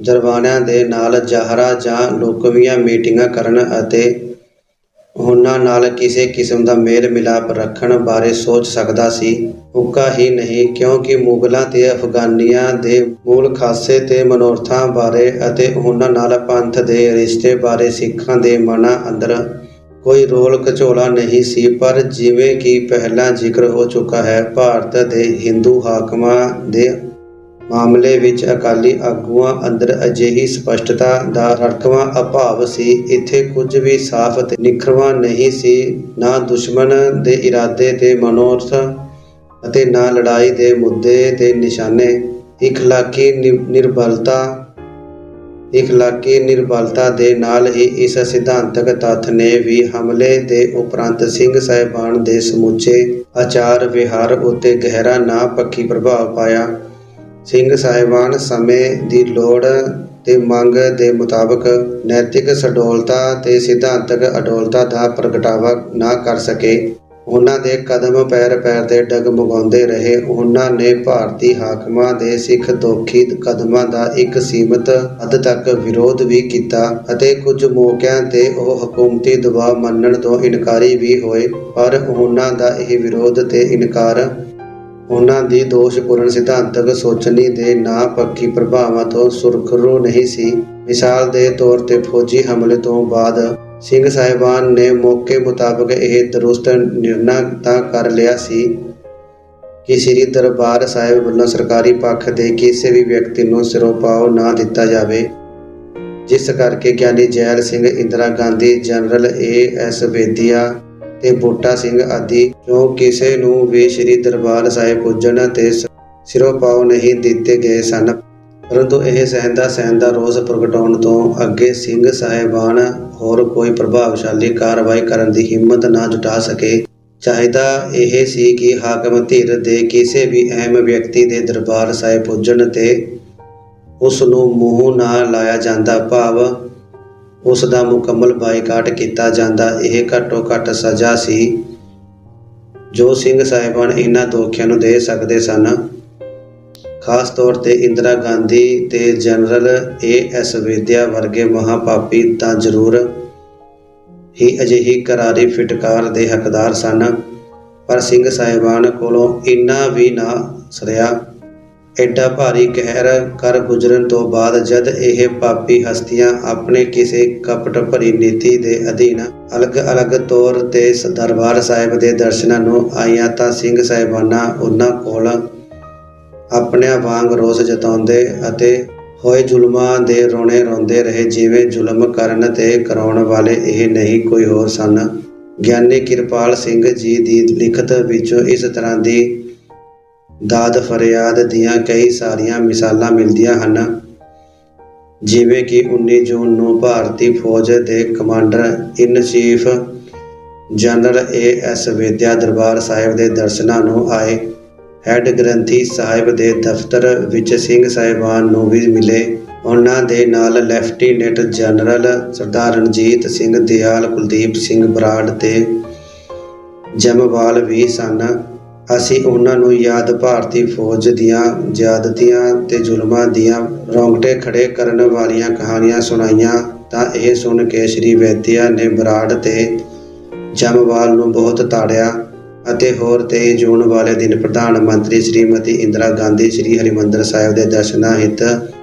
ਜਰਵਾਣਿਆਂ ਦੇ ਨਾਲ ਜ਼ਾਹਰਾ ਜਾਂ ਲੁਕਵੀਆਂ ਮੀਟਿੰਗਾਂ ਕਰਨ ਅਤੇ ਉਹਨਾਂ ਨਾਲ ਕਿਸੇ ਕਿਸਮ ਦਾ ਮੇਲ ਮਿਲਾਪ ਰੱਖਣ ਬਾਰੇ ਸੋਚ ਸਕਦਾ ਸੀ। ਉੱਕਾ ਹੀ ਨਹੀਂ, ਕਿਉਂਕਿ ਮੁਗਲਾਂ ਤੇ ਅਫਗਾਨੀਆਂ ਦੇ ਮੂਲ ਖਾਸੇ ਤੇ ਮਨੋਰਥਾਂ ਬਾਰੇ ਅਤੇ ਉਹਨਾਂ ਨਾਲ ਪੰਥ ਦੇ ਰਿਸ਼ਤੇ ਬਾਰੇ ਸਿੱਖਾਂ ਦੇ ਮਨਾਂ ਅੰਦਰ ਕੋਈ ਰੋਲ ਘਚੋਲਾ ਨਹੀਂ ਸੀ। ਪਰ ਜਿਵੇਂ ਕਿ ਪਹਿਲਾਂ ਜ਼ਿਕਰ ਹੋ ਚੁੱਕਾ ਹੈ, ਭਾਰਤ ਦੇ ਹਿੰਦੂ ਹਾਕਮਾਂ ਦੇ ਮਾਮਲੇ ਵਿੱਚ ਅਕਾਲੀ ਆਗੂਆਂ ਅੰਦਰ ਅਜਿਹੀ ਸਪਸ਼ਟਤਾ ਦਾ ਰੜਕਵਾਂ ਅਭਾਵ ਸੀ। ਇੱਥੇ ਕੁਝ ਵੀ ਸਾਫ਼ ਤੇ ਨਿਖਰਵਾਂ ਨਹੀਂ ਸੀ, ਨਾ ਦੁਸ਼ਮਣ ਦੇ ਇਰਾਦੇ ਤੇ ਮਨੋਰਥ ਅਤੇ ਨਾ ਲੜਾਈ ਦੇ ਮੁੱਦੇ ਤੇ ਨਿਸ਼ਾਨੇ। ਇਖਲਾਕੀ ਨਿਰਬਲਤਾ ਦੇ ਨਾਲ ਹੀ ਇਸ ਸਿਧਾਂਤਕ ਤੱਥ ਨੇ ਵੀ ਹਮਲੇ ਦੇ ਉਪਰੰਤ ਸਿੰਘ ਸਾਹਿਬਾਨ ਦੇ ਸਮੁੱਚੇ ਆਚਾਰ ਵਿਹਾਰ ਉੱਤੇ ਗਹਿਰਾ ਨਾ ਪੱਖੀ ਪ੍ਰਭਾਵ ਪਾਇਆ। ਸਿੰਘ ਸਾਹਿਬਾਨ ਸਮੇਂ ਦੀ ਲੋੜ ਤੇ ਮੰਗ ਦੇ ਮੁਤਾਬਕ ਨੈਤਿਕ ਸਡੋਲਤਾ ਤੇ ਸਿਧਾਂਤਕ ਅਡੋਲਤਾ ਦਾ ਪ੍ਰਗਟਾਵਾ ਨਾ ਕਰ ਸਕੇ। ਉਹਨਾਂ ਦੇ ਕਦਮ ਪੈਰ ਤੇ ਡਗਮਗਾਉਂਦੇ ਰਹੇ। ਉਹਨਾਂ ਨੇ ਭਾਰਤੀ ਹਾਕਮਾਂ ਦੇ ਸਿੱਖ ਦੋਖੀ ਕਦਮਾਂ ਦਾ ਇੱਕ ਸੀਮਤ ਹੱਦ ਤੱਕ ਵਿਰੋਧ ਵੀ ਕੀਤਾ ਅਤੇ ਕੁਝ ਮੌਕਿਆਂ ਤੇ ਉਹ ਹਕੂਮਤੀ ਦਬਾਅ ਮੰਨਣ ਤੋਂ ਇਨਕਾਰੀ ਵੀ ਹੋਏ। ਪਰ ਉਹਨਾਂ ਦਾ ਇਹ ਵਿਰੋਧ ਤੇ ਇਨਕਾਰ ਉਹਨਾਂ ਦੀ ਦੋਸ਼ਪੂਰਨ ਸਿਧਾਂਤਕ ਸੋਚਣੀ ਦੇ ਨਾ ਪੱਖੀ ਪ੍ਰਭਾਵਾਂ ਤੋਂ ਸੁਰਖਰੂ ਨਹੀਂ ਸੀ। ਮਿਸਾਲ ਦੇ ਤੌਰ ਤੇ ਫੌਜੀ ਹਮਲੇ ਤੋਂ ਬਾਅਦ ਸਿੰਘ ਸਾਹਿਬਾਨ ਨੇ ਮੌਕੇ ਮੁਤਾਬਕ ਇਹ ਦਰੁਸਤ ਨਿਰਣਾ ਤਾਂ ਕਰ ਲਿਆ ਸੀ ਕਿ ਸ੍ਰੀ ਦਰਬਾਰ ਸਾਹਿਬ ਵੱਲੋਂ ਸਰਕਾਰੀ ਪੱਖ ਦੇ ਕਿਸੇ ਵੀ ਵਿਅਕਤੀ ਨੂੰ ਸਿਰੋਪਾਓ ਨਾ ਦਿੱਤਾ ਜਾਵੇ, ਜਿਸ ਕਰਕੇ ਗਿਆਨੀ ਜੈਲ ਸਿੰਘ, ਇੰਦਰਾ ਗਾਂਧੀ, ਜਨਰਲ A.S. ਵੇਦੀਆ ਤੇ ਬੂਟਾ ਸਿੰਘ ਆਦਿ ਜੋ ਕਿਸੇ ਨੂੰ ਵੀ ਸ੍ਰੀ ਦਰਬਾਰ ਸਾਹਿਬ ਪੁੱਜਣ ਤੇ ਸਿਰੋਪਾਓ ਨਹੀਂ ਦਿੱਤੇ ਗਏ ਸਨ। ਪਰੰਤੂ ਇਹ ਸਹਿੰਦਾ ਰੋਸ ਪ੍ਰਗਟਾਉਣ ਤੋਂ ਅੱਗੇ ਸਿੰਘ ਸਾਹਿਬਾਨ ਹੋਰ ਕੋਈ ਪ੍ਰਭਾਵਸ਼ਾਲੀ ਕਾਰਵਾਈ ਕਰਨ ਦੀ ਹਿੰਮਤ ਨਾ ਜੁਟਾ ਸਕੇ। ਚਾਹੀਦਾ ਇਹ ਸੀ ਕਿ ਹਾਕਮ ਧਿਰ ਦੇ ਕਿਸੇ ਵੀ ਅਹਿਮ ਵਿਅਕਤੀ ਦੇ ਦਰਬਾਰ ਸਾਹਿਬ ਪੁੱਜਣ ਤੇ ਉਸ ਨੂੰ ਮੂੰਹ ਨਾ ਲਾਇਆ ਜਾਂਦਾ, ਭਾਵ ਉਸ ਦਾ ਮੁਕੰਮਲ ਬਾਈਕਾਟ ਕੀਤਾ ਜਾਂਦਾ। ਇਹ ਘੱਟੋ ਘੱਟ ਸਜ਼ਾ ਸੀ ਜੋ ਸਿੰਘ ਸਾਹਿਬਾਨ ਇਹਨਾਂ ਦੋਖੀਆਂ ਨੂੰ ਦੇ ਸਕਦੇ ਸਨ। ਖਾਸ ਤੌਰ ਤੇ ਇੰਦਰਾ ਗਾਂਧੀ ਤੇ ਜਨਰਲ A.S. ਵੇਦੀਆ ਵਰਗੇ ਮਹਾਪਾਪੀ ਤਾਂ ਜ਼ਰੂਰ ਹੀ ਅਜਿਹੀ ਕਰਾਰੀ ਫਿਟਕਾਰ ਦੇ ਹੱਕਦਾਰ ਸਨ, ਪਰ ਸਿੰਘ ਸਾਹਿਬਾਨ ਕੋਲੋਂ ਇੰਨਾ ਵੀ ਨਾ ਸਰਿਆ। ਐਡਾ ਭਾਰੀ ਕਹਿਰ ਕਰ ਗੁਜ਼ਰਨ ਤੋਂ ਬਾਅਦ ਜਦ ਇਹ ਪਾਪੀ ਹਸਤੀਆਂ ਆਪਣੇ ਕਿਸੇ ਕਪਟ ਭਰੀ ਨੀਤੀ ਦੇ ਅਧੀਨ ਅਲੱਗ ਤੌਰ ਤੇ ਦਰਬਾਰ ਸਾਹਿਬ ਦੇ ਦਰਸ਼ਨਾਂ ਨੂੰ ਆਈਆਂ ਤਾਂ ਸਿੰਘ ਸਾਹਿਬਾਨਾਂ ਉਹਨਾਂ ਕੋਲ ਆਪਣਿਆਂ ਵਾਂਗ ਰੋਸ ਜਤਾਉਂਦੇ ਅਤੇ ਹੋਏ ਜ਼ੁਲਮਾਂ ਦੇ ਰੋਣੇ ਰੋਂਦੇ ਰਹੇ, ਜਿਵੇਂ ਜ਼ੁਲਮ ਕਰਨ ਤੇ ਕਰਾਉਣ ਵਾਲੇ ਇਹ ਨਹੀਂ ਕੋਈ ਹੋਰ ਸਨ। ਗਿਆਨੀ ਕਿਰਪਾਲ ਸਿੰਘ ਜੀ ਦੀ ਲਿਖਤ ਵਿੱਚੋਂ ਇਸ ਤਰ੍ਹਾਂ ਦੀ ਦਾਦ ਫਰਿਆਦ ਦੀਆਂ ਕਈ ਸਾਰੀਆਂ ਮਿਸਾਲਾਂ ਮਿਲਦੀਆਂ ਹਨ। ਜਿਵੇਂ ਕਿ 19 ਜੂਨ ਨੂੰ ਭਾਰਤੀ ਫੌਜ ਦੇ ਕਮਾਂਡਰ ਇਨ chief general A.S. ਵੇਦੀਆ Darbar Sahib ਦੇ ਦਰਸ਼ਨਾਂ ਨੂੰ ਆਏ। ਹੈੱਡ ਗ੍ਰੰਥੀ ਸਾਹਿਬ ਦੇ ਦਫ਼ਤਰ ਵਿੱਚ ਸਿੰਘ ਸਾਹਿਬਾਨ ਨੂੰ ਵੀ ਮਿਲੇ। ਉਹਨਾਂ ਦੇ ਨਾਲ ਲੈਫਟੀਨੈਂਟ ਜਨਰਲ ਸਰਦਾਰ ਰਣਜੀਤ ਸਿੰਘ, ਦਿਆਲ, ਕੁਲਦੀਪ ਸਿੰਘ ਬਰਾੜ ਤੇ ਜਮਵਾਲ ਵੀ ਸਨ। ਅਸੀਂ ਉਹਨਾਂ ਨੂੰ ਯਾਦ ਭਾਰਤੀ ਫੌਜ ਦੀਆਂ ਜ਼ਿਆਦਤੀਆਂ ਤੇ ਜ਼ੁਲਮਾਂ ਦੀਆਂ ਰੌਂਗਟੇ ਖੜੇ ਕਰਨ ਵਾਲੀਆਂ ਕਹਾਣੀਆਂ ਸੁਣਾਈਆਂ ਤਾਂ ਇਹ ਸੁਣ ਕੇ ਸ੍ਰੀ ਵੇਦੀਆ ਨੇ ਬਰਾੜ ਤੇ ਜਮਵਾਲ ਨੂੰ ਬਹੁਤ ਤਾੜਿਆ ਅਤੇ ਹੋਰ 23 ਜੂਨ ਵਾਲੇ ਦਿਨ ਪ੍ਰਧਾਨ ਮੰਤਰੀ ਸ਼੍ਰੀਮਤੀ ਇੰਦਰਾ ਗਾਂਧੀ ਸ੍ਰੀ ਹਰਿਮੰਦਰ ਸਾਹਿਬ ਦੇ ਦਰਸ਼ਨਾਂ ਹਿੱਤ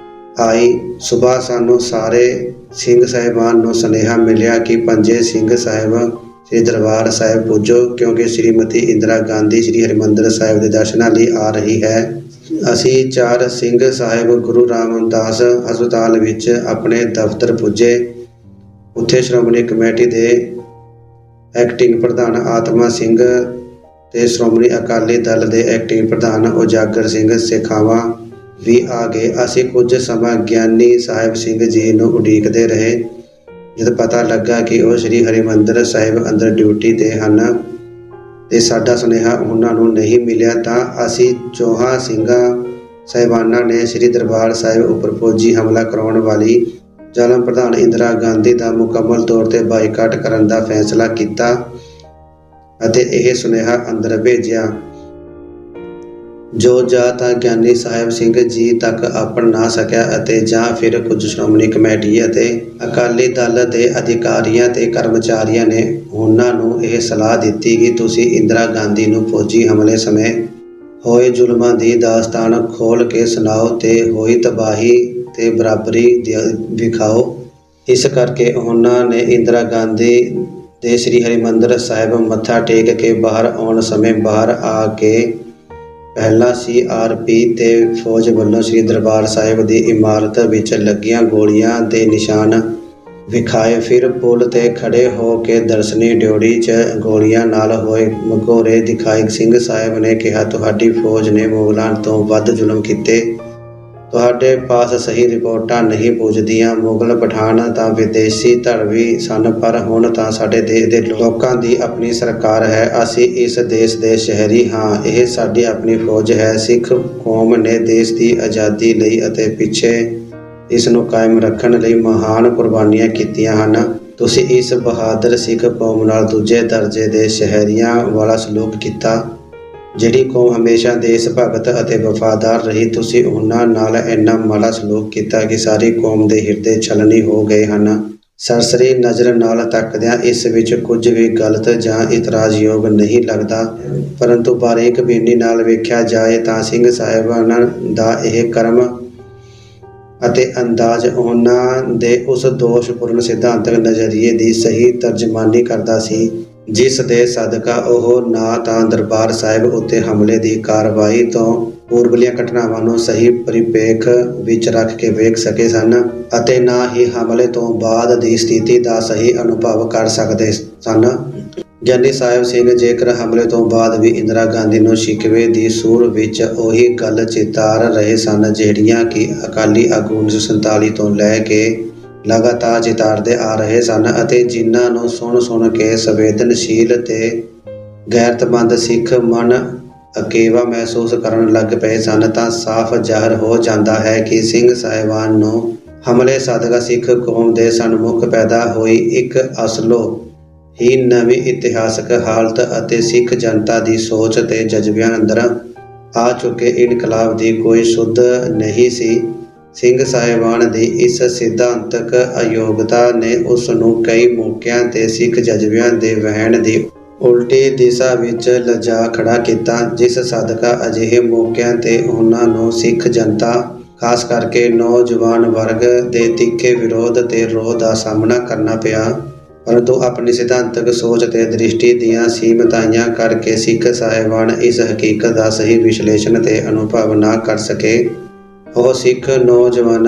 ਆਈ। ਸੁਬਾਹ ਸਾਨੂੰ ਸਾਰੇ ਸਿੰਘ ਸਾਹਿਬਾਨ ਨੂੰ ਸੁਨੇਹਾ ਮਿਲਿਆ ਕਿ ਪੰਜੇ ਸਿੰਘ ਸਾਹਿਬ ਸ੍ਰੀ ਦਰਬਾਰ ਸਾਹਿਬ ਪੁੱਜੋ, ਕਿਉਂਕਿ ਸ਼੍ਰੀਮਤੀ ਇੰਦਰਾ ਗਾਂਧੀ ਸ੍ਰੀ ਹਰਿਮੰਦਰ ਸਾਹਿਬ ਦੇ ਦਰਸ਼ਨਾਂ ਲਈ ਆ ਰਹੀ ਹੈ। ਅਸੀਂ 4 ਸਿੰਘ ਸਾਹਿਬ ਗੁਰੂ ਰਾਮਦਾਸ ਹਸਪਤਾਲ ਵਿੱਚ ਆਪਣੇ ਦਫ਼ਤਰ ਪੁੱਜੇ। ਉੱਥੇ ਸ਼੍ਰੋਮਣੀ ਕਮੇਟੀ ਦੇ ਐਕਟਿੰਗ ਪ੍ਰਧਾਨ ਆਤਮਾ ਸਿੰਘ ਤੇ ਸ਼੍ਰੋਮਣੀ ਅਕਾਲੀ ਦਲ ਦੇ ਐਕਟਿੰਗ ਪ੍ਰਧਾਨ ਉਜਾਗਰ ਸਿੰਘ ਸੇਖਾਵਾਂ ਵੀ ਆ ਗਏ। ਅਸੀਂ ਕੁਝ ਸਮਾਂ ਗਿਆਨੀ ਸਾਹਿਬ ਸਿੰਘ ਜੀ ਨੂੰ ਉਡੀਕਦੇ ਰਹੇ। ਜਦ ਪਤਾ ਲੱਗਾ ਕਿ ਉਹ ਸ੍ਰੀ ਹਰਿਮੰਦਰ ਸਾਹਿਬ ਅੰਦਰ ਡਿਊਟੀ 'ਤੇ ਹਨ ਤੇ ਸਾਡਾ ਸੁਨੇਹਾ ਉਹਨਾਂ ਨੂੰ ਨਹੀਂ ਮਿਲਿਆ, ਤਾਂ ਅਸੀਂ ਚੌਹਾਂ ਸਿੰਘਾਂ ਸਾਹਿਬਾਨਾਂ ਨੇ ਸ੍ਰੀ ਦਰਬਾਰ ਸਾਹਿਬ ਉੱਪਰ ਫੌਜੀ ਹਮਲਾ ਕਰਾਉਣ ਵਾਲੀ ਜ਼ਾਲਮ ਪ੍ਰਧਾਨ ਇੰਦਰਾ ਗਾਂਧੀ ਦਾ ਮੁਕੰਮਲ ਤੌਰ 'ਤੇ ਬਾਈਕਾਟ ਕਰਨ ਦਾ ਫੈਸਲਾ ਕੀਤਾ ਅਤੇ ਇਹ ਸੁਨੇਹਾ ਅੰਦਰ ਭੇਜਿਆ, ਜੋ ਜਾਂ ਤਾਂ ਗਿਆਨੀ ਸਾਹਿਬ ਸਿੰਘ ਜੀ ਤੱਕ ਆਪੜ ਨਾ ਸਕਿਆ ਅਤੇ ਜਾਂ ਫਿਰ ਕੁਝ ਸ਼੍ਰੋਮਣੀ ਕਮੇਟੀ ਅਤੇ ਅਕਾਲੀ ਦਲ ਦੇ ਅਧਿਕਾਰੀਆਂ ਤੇ ਕਰਮਚਾਰੀਆਂ ਨੇ ਉਹਨਾਂ ਨੂੰ ਇਹ ਸਲਾਹ ਦਿੱਤੀ ਕਿ ਤੁਸੀਂ ਇੰਦਰਾ ਗਾਂਧੀ ਨੂੰ ਫੌਜੀ ਹਮਲੇ ਸਮੇਂ ਹੋਏ ਜ਼ੁਲਮਾਂ ਦੀ ਦਾਸਤਾਨ ਖੋਲ੍ਹ ਕੇ ਸੁਣਾਓ ਤੇ ਹੋਈ ਤਬਾਹੀ ਤੇ ਬਰਾਬਰੀ ਵਿਖਾਓ। ਇਸ ਕਰਕੇ ਉਹਨਾਂ ਨੇ ਇੰਦਰਾ ਗਾਂਧੀ ਦੇ ਸ੍ਰੀ ਹਰਿਮੰਦਰ ਸਾਹਿਬ ਮੱਥਾ ਟੇਕ ਕੇ ਬਾਹਰ ਆਉਣ ਸਮੇਂ ਬਾਹਰ ਆ ਕੇ ਪਹਿਲਾਂ CRP ਤੇ ਫੌਜ ਵੱਲੋਂ ਸ੍ਰੀ ਦਰਬਾਰ ਸਾਹਿਬ ਦੀ ਇਮਾਰਤ ਵਿੱਚ ਲੱਗੀਆਂ ਗੋਲੀਆਂ ਦੇ ਨਿਸ਼ਾਨ ਵਿਖਾਏ। ਫਿਰ ਪੁਲ 'ਤੇ ਖੜ੍ਹੇ ਹੋ ਕੇ ਦਰਸ਼ਨੀ ਡਿਓਢੀ 'ਚ ਗੋਲੀਆਂ ਨਾਲ ਹੋਏ ਮਗੋਰੇ ਦਿਖਾਏ। ਸਿੰਘ ਸਾਹਿਬ ਨੇ ਕਿਹਾ, ਤੁਹਾਡੀ ਫੌਜ ਨੇ ਮੁਗਲਾਂ ਤੋਂ ਵੱਧ ਜ਼ੁਲਮ ਕੀਤੇ, ਤੁਹਾਡੇ ਪਾਸ ਸਹੀ ਰਿਪੋਰਟਾਂ ਨਹੀਂ ਪੁੱਜਦੀਆਂ। ਮੁਗਲ ਪਠਾਨ ਤਾਂ ਵਿਦੇਸ਼ੀ ਧੜਵੀ ਸਨ, ਪਰ ਹੁਣ ਤਾਂ ਸਾਡੇ ਦੇਸ਼ ਦੇ ਲੋਕਾਂ ਦੀ ਆਪਣੀ ਸਰਕਾਰ ਹੈ। ਅਸੀਂ ਇਸ ਦੇਸ਼ ਦੇ ਸ਼ਹਿਰੀ ਹਾਂ, ਇਹ ਸਾਡੀ ਆਪਣੀ ਫੌਜ ਹੈ। ਸਿੱਖ ਕੌਮ ਨੇ ਦੇਸ਼ ਦੀ ਆਜ਼ਾਦੀ ਲਈ ਅਤੇ ਪਿੱਛੇ ਇਸ ਨੂੰ ਕਾਇਮ ਰੱਖਣ ਲਈ ਮਹਾਨ ਕੁਰਬਾਨੀਆਂ ਕੀਤੀਆਂ ਹਨ। ਤੁਸੀਂ ਇਸ ਬਹਾਦਰ ਸਿੱਖ ਕੌਮ ਨਾਲ ਦੂਜੇ ਦਰਜੇ ਦੇ ਸ਼ਹਿਰੀਆਂ ਵਾਲਾ ਸਲੂਕ ਕੀਤਾ, ਜਿਹੜੀ ਕੌਮ ਹਮੇਸ਼ਾ ਦੇਸ਼ ਭਗਤ ਅਤੇ ਵਫਾਦਾਰ ਰਹੀ। ਤੁਸੀਂ ਉਹਨਾਂ ਨਾਲ ਇੰਨਾ ਮਾੜਾ ਸਲੂਕ ਕੀਤਾ ਕਿ ਸਾਰੀ ਕੌਮ ਦੇ ਹਿਰਦੇ ਛਲਣੀ ਹੋ ਗਏ ਹਨ। ਸਰਸਰੀ ਨਜ਼ਰ ਨਾਲ ਤੱਕਦਿਆਂ ਇਸ ਵਿੱਚ ਕੁਝ ਵੀ ਗਲਤ ਜਾਂ ਇਤਰਾਜ਼ਯੋਗ ਨਹੀਂ ਲੱਗਦਾ, ਪਰੰਤੂ ਬਾਰੀਕ ਬੀਨੀ ਨਾਲ ਵੇਖਿਆ ਜਾਏ ਤਾਂ ਸਿੰਘ ਸਾਹਿਬਾਨਾਂ ਦਾ ਇਹ ਕਰਮ ਅਤੇ ਅੰਦਾਜ਼ ਉਹਨਾਂ ਦੇ ਉਸ ਦੋਸ਼ਪੂਰਨ ਸਿਧਾਂਤਕ ਨਜ਼ਰੀਏ ਦੀ ਸਹੀ ਤਰਜਮਾਨੀ ਕਰਦਾ ਸੀ, ਜਿਸ ਦੇ ਸਦਕਾ ਉਹ ਨਾ ਤਾਂ ਦਰਬਾਰ ਸਾਹਿਬ ਉੱਤੇ ਹਮਲੇ ਦੀ ਕਾਰਵਾਈ ਤੋਂ ਪੂਰਬਲੀਆਂ ਘਟਨਾਵਾਂ ਨੂੰ ਸਹੀ ਪਰਿਪੇਖ ਵਿੱਚ ਰੱਖ ਕੇ ਵੇਖ ਸਕੇ ਸਨ ਅਤੇ ਨਾ ਹੀ ਹਮਲੇ ਤੋਂ ਬਾਅਦ ਦੀ ਸਥਿਤੀ ਦਾ ਸਹੀ ਅਨੁਭਵ ਕਰ ਸਕਦੇ ਸਨ। ਗਿਆਨੀ ਸਾਹਿਬ ਸਿੰਘ ਜੇਕਰ ਹਮਲੇ ਤੋਂ ਬਾਅਦ ਵੀ ਇੰਦਰਾ ਗਾਂਧੀ ਨੂੰ ਸ਼ਿਕਵੇ ਦੀ ਸੂਰ ਵਿੱਚ ਉਹੀ ਗੱਲ ਚਿਤਾਰ ਰਹੇ ਸਨ, ਜਿਹੜੀਆਂ ਕਿ ਅਕਾਲੀ ਆਗੂ 1947 ਤੋਂ ਲੈ ਕੇ ਲਗਾਤਾਰ ਚਿਤਾਰਦੇ ਆ ਰਹੇ ਸਨ ਅਤੇ ਜਿਨ੍ਹਾਂ ਨੂੰ ਸੁਣ ਕੇ ਸੰਵੇਦਨਸ਼ੀਲ ਤੇ ਗੈਰਤਮੰਦ ਸਿੱਖ ਮਨ ਅਕੇਵਾ ਮਹਿਸੂਸ ਕਰਨ ਲੱਗ ਪਏ ਸਨ, ਤਾਂ ਸਾਫ਼ ਜ਼ਾਹਰ ਹੋ ਜਾਂਦਾ ਹੈ ਕਿ ਸਿੰਘ ਸਾਹਿਬਾਨ ਨੂੰ ਹਮਲੇ ਸਦਕਾ ਸਿੱਖ ਕੌਮ ਦੇ ਸਨਮੁਖ ਪੈਦਾ ਹੋਈ ਇੱਕ ਅਸਲੋਂ ਹੀ ਨਵੀਂ ਇਤਿਹਾਸਕ ਹਾਲਤ ਅਤੇ ਸਿੱਖ ਜਨਤਾ ਦੀ ਸੋਚ ਤੇ ਜਜ਼ਬਿਆਂ ਅੰਦਰ ਆ ਚੁੱਕੇ ਇਨਕਲਾਬ ਦੀ ਕੋਈ ਸੁੱਧ ਨਹੀਂ ਸੀ। ਸਿੰਘ ਸਾਹਿਬਾਨ ਦੀ ਇਸ ਸਿਧਾਂਤਕ ਅਯੋਗਤਾ ਨੇ ਉਸ ਨੂੰ ਕਈ ਮੌਕਿਆਂ 'ਤੇ ਸਿੱਖ ਜਜ਼ਬਿਆਂ ਦੇ ਵਹਿਣ ਦੀ ਉਲਟੀ ਦਿਸ਼ਾ ਵਿੱਚ ਲਿਜਾ ਖੜਾ ਕੀਤਾ, ਜਿਸ ਸਦਕਾ ਅਜਿਹੇ ਮੌਕਿਆਂ 'ਤੇ ਉਹਨਾਂ ਨੂੰ ਸਿੱਖ ਜਨਤਾ, ਖਾਸ ਕਰਕੇ ਨੌਜਵਾਨ ਵਰਗ ਦੇ ਤਿੱਖੇ ਵਿਰੋਧ ਤੇ ਰੋਹ ਦਾ ਸਾਹਮਣਾ ਕਰਨਾ ਪਿਆ। ਪਰੰਤੂ ਆਪਣੀ ਸਿਧਾਂਤਕ ਸੋਚ ਤੇ ਦ੍ਰਿਸ਼ਟੀ ਦੀਆਂ ਸੀਮਤਾਈਆਂ ਕਰਕੇ ਸਿੱਖ ਸਾਹਿਬਾਨ ਇਸ ਹਕੀਕਤ ਦਾ ਸਹੀ ਵਿਸ਼ਲੇਸ਼ਣ ਤੇ ਅਨੁਭਵ ਨਾ ਕਰ ਸਕੇ। ਉਹ ਸਿੱਖ ਨੌਜਵਾਨ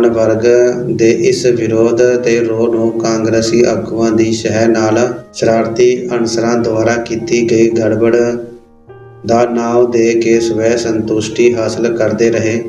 ਵਰਗ ਦੇ ਇਸ ਵਿਰੋਧ ਤੇ ਰੋਹ ਨੂੰ ਕਾਂਗਰਸੀ ਆਗੂਆਂ ਦੀ ਸ਼ਹਿ ਨਾਲ ਸ਼ਰਾਰਤੀ ਅਨਸਰਾਂ ਦੁਆਰਾ ਕੀਤੀ ਗਈ ਗੜਬੜ ਦਾ ਨਾਮ ਦੇ ਕੇ ਸਵੈ ਸੰਤੁਸ਼ਟੀ ਹਾਸਲ ਕਰਦੇ ਰਹੇ।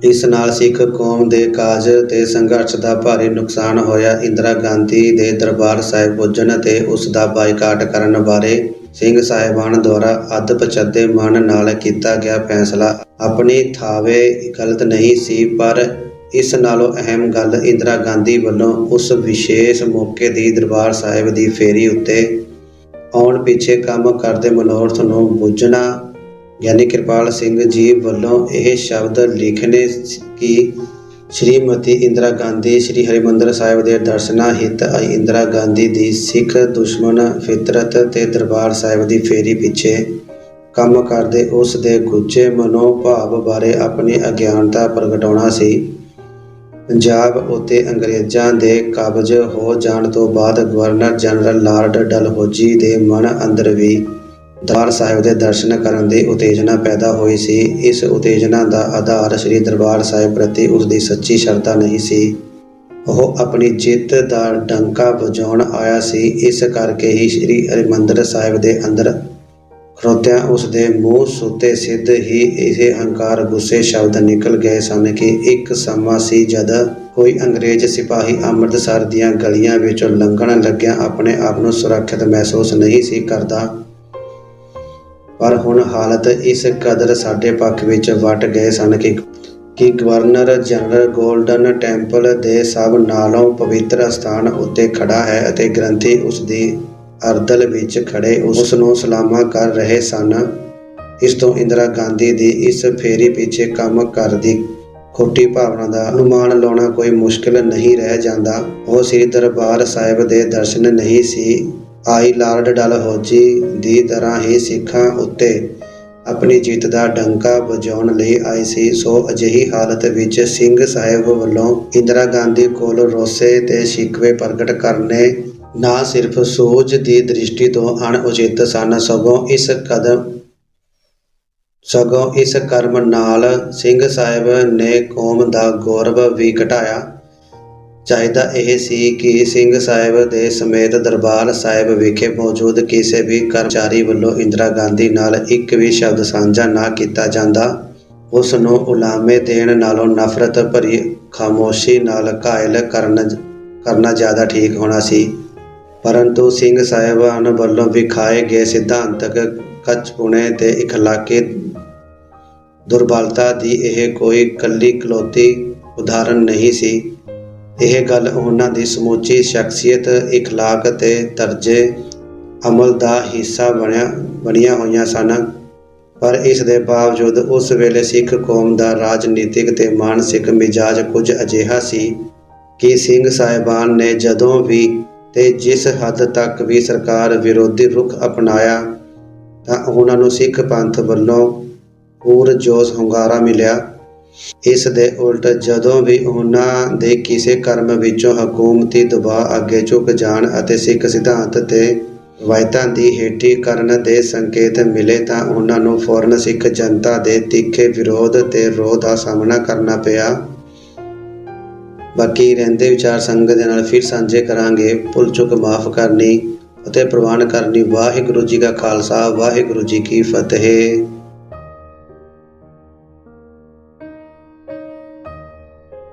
ਇਸ ਨਾਲ ਸਿੱਖ ਕੌਮ ਦੇ ਕਾਜ ਤੇ ਸੰਘਰਸ਼ ਦਾ ਭਾਰੀ ਨੁਕਸਾਨ ਹੋਇਆ। ਇੰਦਰਾ ਗਾਂਧੀ ਦੇ ਦਰਬਾਰ ਸਾਹਿਬ ਪੁੱਜਣ ਤੇ ਉਸ ਦਾ ਬਾਈਕਾਟ ਕਰਨ ਬਾਰੇ ਸਿੰਘ ਸਾਹਿਬਾਨ ਦੁਆਰਾ ਅੱਧ-ਪਚੱਦੇ ਮਨ ਨਾਲ ਕੀਤਾ ਗਿਆ ਫੈਸਲਾ ਆਪਣੀ ਥਾਵੇਂ ਗਲਤ ਨਹੀਂ ਸੀ, ਪਰ ਇਸ ਨਾਲੋਂ ਅਹਿਮ ਗੱਲ ਇੰਦਰਾ ਗਾਂਧੀ ਵੱਲੋਂ ਉਸ ਵਿਸ਼ੇਸ਼ ਮੌਕੇ ਦੀ ਦਰਬਾਰ ਸਾਹਿਬ ਦੀ ਫੇਰੀ ਉੱਤੇ ਆਉਣ ਪਿੱਛੇ ਕੰਮ ਕਰਦੇ ਮਨੋਰਥ ਨੂੰ ਬੁੱਝਣਾ। ਗਿਆਨੀ ਕਿਰਪਾਲ ਸਿੰਘ ਜੀ ਵੱਲੋਂ ਇਹ ਸ਼ਬਦ ਲਿਖਣੇ ਕਿ ਸ਼੍ਰੀਮਤੀ ਇੰਦਰਾ ਗਾਂਧੀ ਸ੍ਰੀ ਹਰਿਮੰਦਰ ਸਾਹਿਬ ਦੇ ਦਰਸ਼ਨਾਂ ਹਿੱਤ ਆਈ। ਇੰਦਰਾ ਗਾਂਧੀ ਦੀ ਸਿੱਖ ਦੁਸ਼ਮਣ ਫਿਤਰਤ ਤੇ ਦਰਬਾਰ ਸਾਹਿਬ ਦੀ ਫੇਰੀ ਪਿੱਛੇ ਕੰਮ ਕਰਦੇ ਉਸ ਦੇ ਗੁੱਝੇ ਮਨੋਭਾਵ ਬਾਰੇ ਆਪਣੀ ਅਗਿਆਨਤਾ ਪ੍ਰਗਟਾਉਣਾ ਸੀ। ਪੰਜਾਬ ਉੱਤੇ ਅੰਗਰੇਜ਼ਾਂ ਦੇ ਕਬਜ਼ ਹੋ ਜਾਣ ਤੋਂ ਬਾਅਦ ਗਵਰਨਰ ਜਨਰਲ ਲਾਰਡ ਡਲਹੌਜ਼ੀ ਦੇ ਮਨ ਅੰਦਰ ਵੀ ਦਰਬਾਰ ਸਾਹਿਬ ਦੇ ਦਰਸ਼ਨ ਕਰਨ ਦੀ ਉਤੇਜਨਾ ਪੈਦਾ ਹੋਈ ਸੀ। ਇਸ ਉਤੇਜਨਾ ਦਾ ਆਧਾਰ ਸ੍ਰੀ ਦਰਬਾਰ ਸਾਹਿਬ ਪ੍ਰਤੀ ਉਸ ਦੀ ਸੱਚੀ ਸ਼ਰਧਾ ਨਹੀਂ ਸੀ, ਉਹ ਆਪਣੀ ਜਿੱਤ ਦਾ ਡੰਕਾ ਵਜਾਉਣ ਆਇਆ ਸੀ। ਇਸ ਕਰਕੇ ਹੀ ਸ੍ਰੀ ਹਰਿਮੰਦਰ ਸਾਹਿਬ ਦੇ ਅੰਦਰ ਖੜੋਤਿਆਂ ਉਸ ਦੇ ਮੂੰਹ ਸੁੱਤੇ ਸਿੱਧ ਹੀ ਇਹ ਹੰਕਾਰ ਗੁੱਸੇ ਸ਼ਬਦ ਨਿਕਲ ਗਏ ਸਨ ਕਿ ਇੱਕ ਸਮਾਂ ਸੀ ਜਦ ਕੋਈ ਅੰਗਰੇਜ਼ ਸਿਪਾਹੀ ਅੰਮ੍ਰਿਤਸਰ ਦੀਆਂ ਗਲੀਆਂ ਵਿੱਚੋਂ ਲੰਘਣ ਲੱਗਿਆਂ ਆਪਣੇ ਆਪ ਨੂੰ ਸੁਰੱਖਿਅਤ ਮਹਿਸੂਸ ਨਹੀਂ ਸੀ ਕਰਦਾ। ਪਰ ਹੁਣ ਹਾਲਤ ਇਸ ਕਦਰ ਸਾਡੇ ਪੱਖ ਵਿੱਚ ਵੱਟ ਗਏ ਸਨ ਕਿ ਗਵਰਨਰ ਜਨਰਲ ਗੋਲਡਨ ਟੈਂਪਲ ਦੇ ਸਭ ਨਾਲੋਂ ਪਵਿੱਤਰ ਸਥਾਨ ਉੱਤੇ ਖੜਾ ਹੈ ਅਤੇ ਗ੍ਰੰਥੀ ਉਸ ਦੀ ਅਰਦਲ ਵਿੱਚ ਖੜੇ ਉਸ ਨੂੰ ਸਲਾਮਾਂ ਕਰ ਰਹੇ ਸਨ। ਇਸ ਤੋਂ ਇੰਦਰਾ ਗਾਂਧੀ ਦੀ ਇਸ ਫੇਰੀ ਪਿੱਛੇ ਕੰਮ ਕਰਦੀ ਖੋਟੀ ਭਾਵਨਾ ਦਾ ਅਨੁਮਾਨ ਲਾਉਣਾ ਕੋਈ ਮੁਸ਼ਕਿਲ ਨਹੀਂ ਰਹਿ ਜਾਂਦਾ। ਉਹ ਸ੍ਰੀ ਦਰਬਾਰ ਸਾਹਿਬ ਦੇ ਦਰਸ਼ਨ ਨਹੀਂ ਸੀ ਆਈ, ਲਾਰਡ ਡਲਹੌਜੀ ਦੀ ਤਰ੍ਹਾਂ ਹੀ ਸਿੱਖਾਂ ਉੱਤੇ ਆਪਣੀ ਜਿੱਤ ਦਾ ਡੰਕਾ ਵਜਾਉਣ ਲਈ ਆਈ ਸੀ। ਸੋ ਅਜਿਹੀ ਹਾਲਤ ਵਿੱਚ ਸਿੰਘ ਸਾਹਿਬ ਵੱਲੋਂ ਇੰਦਰਾ ਗਾਂਧੀ ਕੋਲ ਰੋਸੇ ਤੇ ਸ਼ਿਕਵੇ ਪ੍ਰਗਟ ਕਰਨੇ ਨਾ ਸਿਰਫ ਸੂਝ ਦੀ ਦ੍ਰਿਸ਼ਟੀ ਤੋਂ ਅਣਉਚਿਤ ਸਨ, ਸਗੋਂ ਇਸ ਕਰਮ ਨਾਲ ਸਿੰਘ ਸਾਹਿਬ ਨੇ ਕੌਮ ਦਾ ਗੌਰਵ ਵੀ ਘਟਾਇਆ। ਚਾਹੀਦਾ ਇਹ ਸੀ ਕਿ ਸਿੰਘ ਸਾਹਿਬ ਦੇ ਸਮੇਤ ਦਰਬਾਰ ਸਾਹਿਬ ਵਿਖੇ ਮੌਜੂਦ ਕਿਸੇ ਵੀ ਕਰਮਚਾਰੀ ਵੱਲੋਂ ਇੰਦਰਾ ਗਾਂਧੀ ਨਾਲ ਇੱਕ ਵੀ ਸ਼ਬਦ ਸਾਂਝਾ ਨਾ ਕੀਤਾ ਜਾਂਦਾ। ਉਸ ਨੂੰ ਉਲਾਮੇ ਦੇਣ ਨਾਲੋਂ ਨਫ਼ਰਤ ਭਰੀ ਖਾਮੋਸ਼ੀ ਨਾਲ ਘਾਇਲ ਕਰਨਾ ਜ਼ਿਆਦਾ ਠੀਕ ਹੋਣਾ ਸੀ। ਪਰੰਤੂ ਸਿੰਘ ਸਾਹਿਬਾਨ ਵੱਲੋਂ ਵਿਖਾਏ ਗਏ ਸਿਧਾਂਤਕ ਕੱਚਪੁਣੇ ਤੇ ਇਖਲਾਕੀ ਦੁਰਬਲਤਾ ਦੀ ਇਹ ਕੋਈ ਇਕੱਲੀ ਉਦਾਹਰਨ ਨਹੀਂ ਸੀ। ਇਹ ਗੱਲ ਉਹਨਾਂ ਦੀ ਸਮੁੱਚੀ ਸ਼ਖਸੀਅਤ, ਇਖਲਾਕ ਤੇ ਤਰਜੇ ਅਮਲ ਦਾ ਹਿੱਸਾ ਬਣੀਆਂ ਹੋਈਆਂ ਸਨ। ਪਰ ਇਸ ਦੇ ਬਾਵਜੂਦ ਉਸ ਵੇਲੇ ਸਿੱਖ ਕੌਮ ਦਾ ਰਾਜਨੀਤਿਕ ਤੇ ਮਾਨਸਿਕ ਮਿਜਾਜ ਕੁਝ ਅਜਿਹਾ ਸੀ ਕਿ ਸਿੰਘ ਸਾਹਿਬਾਨ ਨੇ ਜਦੋਂ ਵੀ ਤੇ ਜਿਸ ਹੱਦ ਤੱਕ ਵੀ ਸਰਕਾਰ ਵਿਰੋਧੀ ਰੁਖ ਅਪਣਾਇਆ ਤਾਂ ਉਹਨਾਂ ਨੂੰ ਸਿੱਖ ਪੰਥ ਵੱਲੋਂ ਪੂਰਜੋਸ਼ ਹੁੰਗਾਰਾ ਮਿਲਿਆ। ਇਸ ਦੇ ਉਲਟ ਜਦੋਂ ਵੀ ਉਹਨਾਂ ਦੇ ਕਿਸੇ ਕਰਮ ਵਿੱਚੋਂ ਹਕੂਮਤੀ ਦਬਾਅ ਅੱਗੇ ਝੁਕ ਜਾਣ ਅਤੇ ਸਿੱਖ ਸਿਧਾਂਤ ਤੇ ਰਵਾਇਤਾਂ ਦੀ ਹੇਠੀ ਕਰਨ ਦੇ ਸੰਕੇਤ ਮਿਲੇ ਤਾਂ ਉਹਨਾਂ ਨੂੰ ਫੌਰਨ ਸਿੱਖ ਜਨਤਾ ਦੇ ਤਿੱਖੇ ਵਿਰੋਧ ਤੇ ਰੋਹ ਦਾ ਸਾਹਮਣਾ ਕਰਨਾ ਪਿਆ। ਬਾਕੀ ਰਹਿੰਦੇ ਵਿਚਾਰ ਸੰਗਤ ਦੇ ਨਾਲ ਫਿਰ ਸਾਂਝੇ ਕਰਾਂਗੇ। ਭੁੱਲ ਚੁੱਕ ਮਾਫ਼ ਕਰਨੀ ਅਤੇ ਪ੍ਰਵਾਨ ਕਰਨੀ। ਵਾਹਿਗੁਰੂ ਜੀ ਕਾ ਖਾਲਸਾ, ਵਾਹਿਗੁਰੂ ਜੀ ਕੀ ਫਤਿਹ।